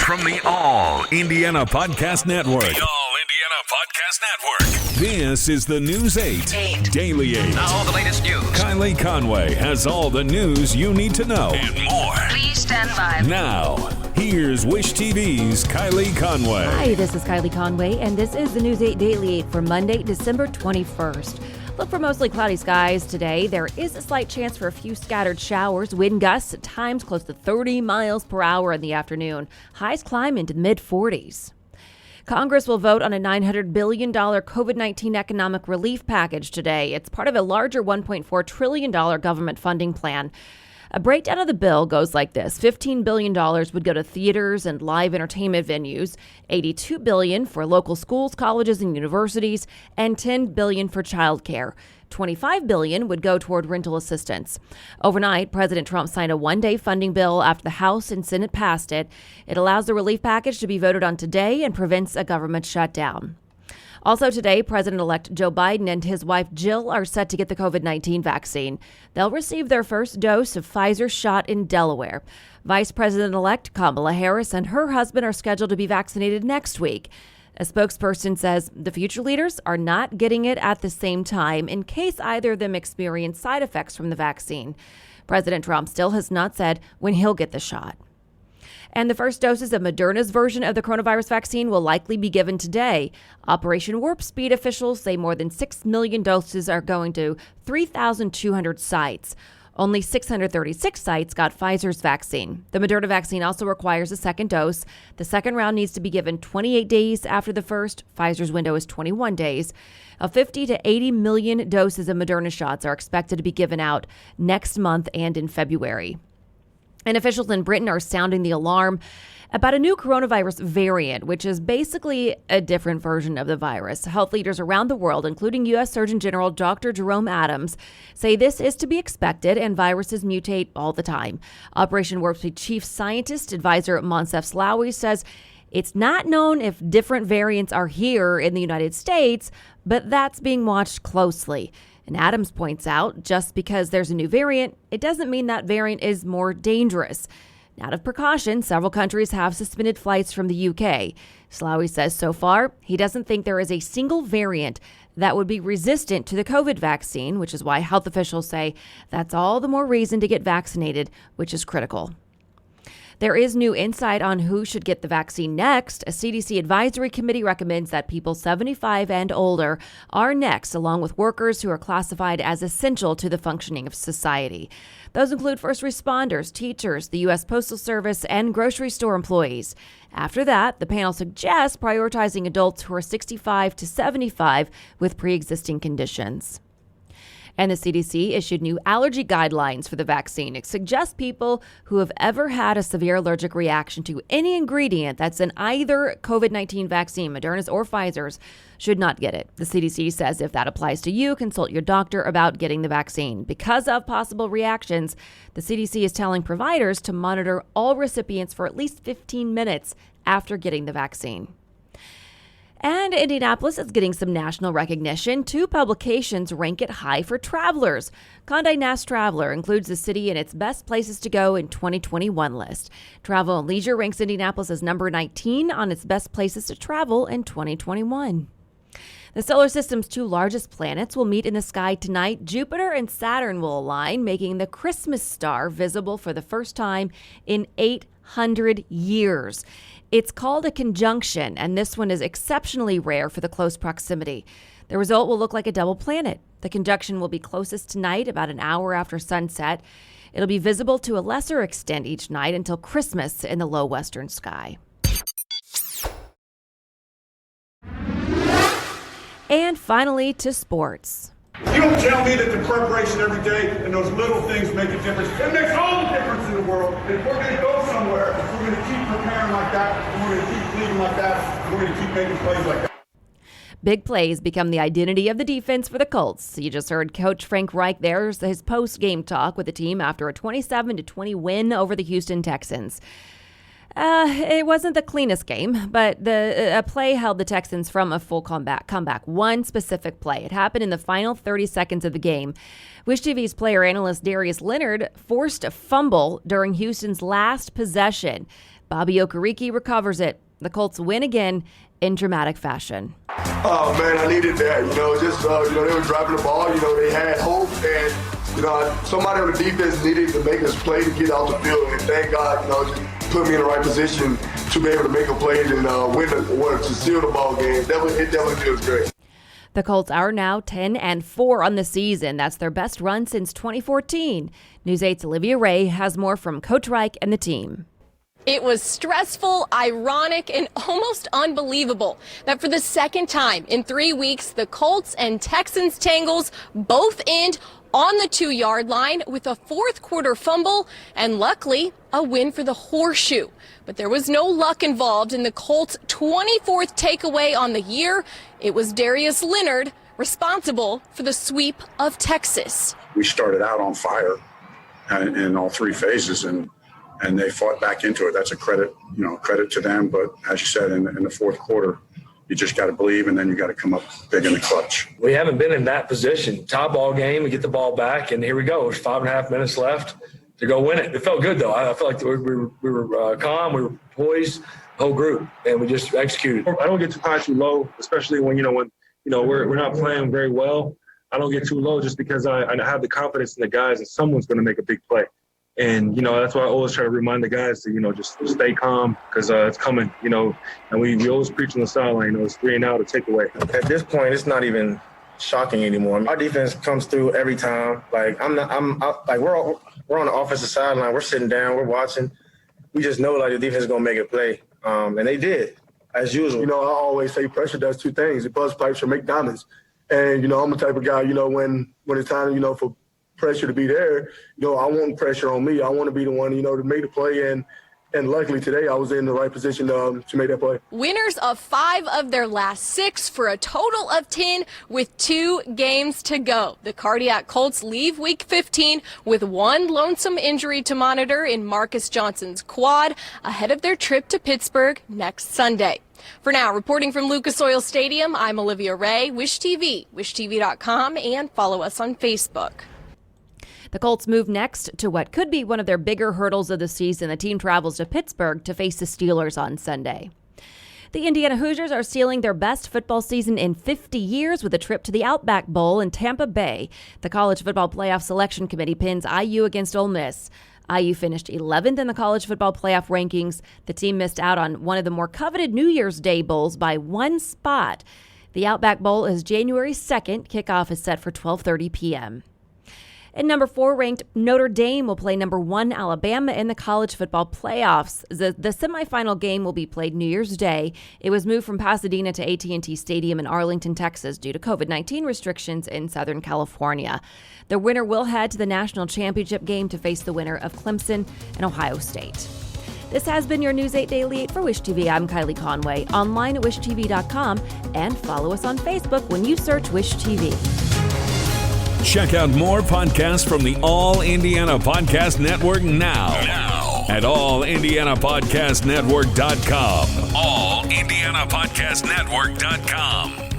From the All Indiana Podcast Network. The All Indiana Podcast Network. This is the News 8 Daily 8. Now the latest news. Kylie Conway has all the news you need to know. And more. Please stand by. Now, here's Wish TV's Kylie Conway. Hi, this is Kylie Conway, and this is the News 8 Daily 8 for Monday, December 21st. Look for mostly cloudy skies today. There is a slight chance for a few scattered showers. Wind gusts at times close to 30 miles per hour in the afternoon. Highs climb into mid-40s. Congress will vote on a $900 billion COVID-19 economic relief package today. It's part of a larger $1.4 trillion government funding plan. A breakdown of the bill goes like this. $15 billion would go to theaters and live entertainment venues, $82 billion for local schools, colleges, and universities, and $10 billion for childcare. $25 billion would go toward rental assistance. Overnight, President Trump signed a one-day funding bill after the House and Senate passed it. It allows the relief package to be voted on today and prevents a government shutdown. Also today, President-elect Joe Biden and his wife Jill are set to get the COVID-19 vaccine. They'll receive their first dose of Pfizer's shot in Delaware. Vice President-elect Kamala Harris and her husband are scheduled to be vaccinated next week. A spokesperson says the future leaders are not getting it at the same time in case either of them experience side effects from the vaccine. President Trump still has not said when he'll get the shot. And the first doses of Moderna's version of the coronavirus vaccine will likely be given today. Operation Warp Speed officials say more than 6 million doses are going to 3,200 sites. Only 636 sites got Pfizer's vaccine. The Moderna vaccine also requires a second dose. The second round needs to be given 28 days after the first. Pfizer's window is 21 days. 50 to 80 million doses of Moderna shots are expected to be given out next month and in February. And officials in Britain are sounding the alarm about a new coronavirus variant, which is basically a different version of the virus. Health leaders around the world, including U.S. Surgeon General Dr. Jerome Adams, say this is to be expected and viruses mutate all the time. Operation Warp Speed Chief Scientist Advisor Moncef Slaoui says it's not known if different variants are here in the United States, but that's being watched closely. And Adams points out, just because there's a new variant, it doesn't mean that variant is more dangerous. Out of precaution, several countries have suspended flights from the UK. Slaoui says so far, he doesn't think there is a single variant that would be resistant to the COVID vaccine, which is why health officials say that's all the more reason to get vaccinated, which is critical. There is new insight on who should get the vaccine next. A CDC advisory committee recommends that people 75 and older are next, along with workers who are classified as essential to the functioning of society. Those include first responders, teachers, the U.S. Postal Service, and grocery store employees. After that, the panel suggests prioritizing adults who are 65 to 75 with pre-existing conditions. And the CDC issued new allergy guidelines for the vaccine. It suggests people who have ever had a severe allergic reaction to any ingredient that's in either COVID-19 vaccine, Moderna's or Pfizer's, should not get it. The CDC says if that applies to you, consult your doctor about getting the vaccine. Because of possible reactions, the CDC is telling providers to monitor all recipients for at least 15 minutes after getting the vaccine. And Indianapolis is getting some national recognition. Two publications rank it high for travelers. Condé Nast Traveler includes the city in its best places to go in 2021 list. Travel and Leisure ranks Indianapolis as number 19 on its best places to travel in 2021. The solar system's two largest planets will meet in the sky tonight. Jupiter and Saturn will align, making the Christmas star visible for the first time in 800 years. It's called a conjunction, and this one is exceptionally rare for the close proximity. The result will look like a double planet. The conjunction will be closest tonight, about an hour after sunset. It'll be visible to a lesser extent each night until Christmas in the low western sky. And finally, to sports. You don't tell me that the preparation every day and those little things make a difference. It makes all the difference in the world. If we're going to go somewhere, we're going to keep preparing like that, and we're going to keep leading like that, and we're going to keep making plays like that. Big plays become the identity of the defense for the Colts. You just heard Coach Frank Reich there's his post-game talk with the team after a 27-20 win over the Houston Texans. It wasn't the cleanest game, but a play held the Texans from a full comeback. One specific play. It happened in the final 30 seconds of the game. Wish TV's player analyst Darius Leonard forced a fumble during Houston's last possession. Bobby Okereke recovers it. The Colts win again in dramatic fashion. Oh, man, I needed that. They were driving the ball. They had hope. And, somebody on the defense needed to make us play to get out the field. And thank God, just put me in the right position to be able to make a play and win to seal the ball game. It definitely feels great. The Colts are now 10-4 on the season. That's their best run since 2014. News 8's Olivia Ray has more from Coach Reich and the team. It was stressful, ironic, and almost unbelievable that for the second time in 3 weeks, the Colts and Texans tangles both end on the 2-yard line with a fourth quarter fumble and luckily a win for the Horseshoe. But there was no luck involved in the Colts' 24th takeaway on the year. It was Darius Leonard responsible for the sweep of Texas. We started out on fire in all three phases and they fought back into it. That's a credit to them. But as you said, in the fourth quarter, you just got to believe, and then you got to come up big in the clutch. We haven't been in that position. Tie ball game, we get the ball back, and here we go. There's 5.5 minutes left to go win it. It felt good, though. I felt like we were calm, we were poised, the whole group, and we just executed. I don't get too high, too low, especially when we're not playing very well. I don't get too low just because I have the confidence in the guys that someone's going to make a big play. And, that's why I always try to remind the guys to, just stay calm because it's coming, and we always preach on the sideline, it's 3 and out, a takeaway. At this point, it's not even shocking anymore. Our defense comes through every time. We're on the offensive sideline. We're sitting down, we're watching. We just know, the defense is going to make a play. And they did, as usual. I always say pressure does two things. It bust pipes or make diamonds. And, I'm the type of guy, when it's time, for pressure to be there, I want pressure on me. I want to be the one, to make the play. And luckily today I was in the right position to make that play. Winners of 5 of their last 6 for a total of 10 with 2 games to go. The Cardiac Colts leave week 15 with one lonesome injury to monitor in Marcus Johnson's quad ahead of their trip to Pittsburgh next Sunday. For now, reporting from Lucas Oil Stadium, I'm Olivia Ray, Wish TV, wishtv.com, and follow us on Facebook. The Colts move next to what could be one of their bigger hurdles of the season. The team travels to Pittsburgh to face the Steelers on Sunday. The Indiana Hoosiers are sealing their best football season in 50 years with a trip to the Outback Bowl in Tampa Bay. The College Football Playoff Selection Committee pins IU against Ole Miss. IU finished 11th in the college football playoff rankings. The team missed out on one of the more coveted New Year's Day bowls by 1 spot. The Outback Bowl is January 2nd. Kickoff is set for 12:30 p.m. And number 4 ranked Notre Dame will play number 1 Alabama in the college football playoffs. The semifinal game will be played New Year's Day. It was moved from Pasadena to AT&T Stadium in Arlington, Texas due to COVID-19 restrictions in Southern California. The winner will head to the national championship game to face the winner of Clemson and Ohio State. This has been your News 8 Daily 8 for Wish TV. I'm Kylie Conway, online at wishtv.com, and follow us on Facebook when you search Wish TV. Check out more podcasts from the All Indiana Podcast Network now at allindianapodcastnetwork.com. allindianapodcastnetwork.com.